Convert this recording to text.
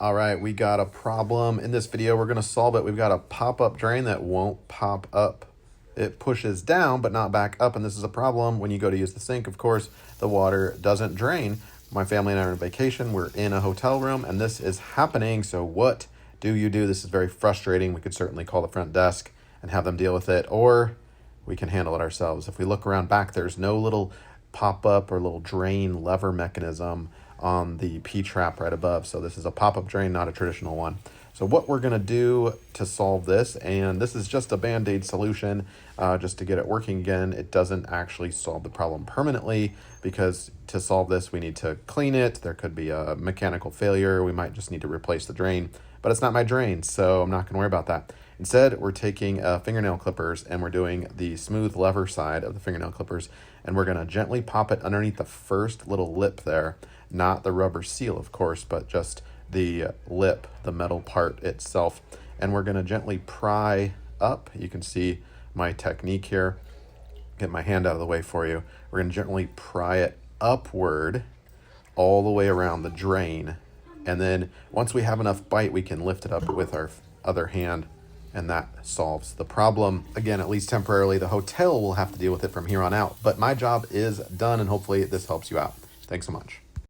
All right, we got a problem. In this video, we're gonna solve it. We've got a pop-up drain that won't pop up. It pushes down, but not back up, and this is a problem. When you go to use the sink, of course, the water doesn't drain. My family and I are on vacation. We're in a hotel room, and this is happening. So what do you do? This is very frustrating. We could certainly call the front desk and have them deal with it, or we can handle it ourselves. If we look around back, there's no little pop-up or little drain lever mechanism on the P-trap right above. So this is a pop-up drain, not a traditional one. So what we're gonna do to solve this, and this is just a Band-Aid solution just to get it working again. It doesn't actually solve the problem permanently, because to solve this, we need to clean it. There could be a mechanical failure. We might just need to replace the drain, but it's not my drain, so I'm not gonna worry about that. Instead, we're taking fingernail clippers and we're doing the smooth lever side of the fingernail clippers, and we're gonna gently pop it underneath the first little lip there, not the rubber seal, of course, but just the lip, the metal part itself. And we're gonna gently pry up. You can see my technique here. Get my hand out of the way for you. We're gonna gently pry it upward all the way around the drain. And then once we have enough bite, we can lift it up with our other hand, and that solves the problem. Again, at least temporarily. The hotel will have to deal with it from here on out, but my job is done, and hopefully this helps you out. Thanks so much.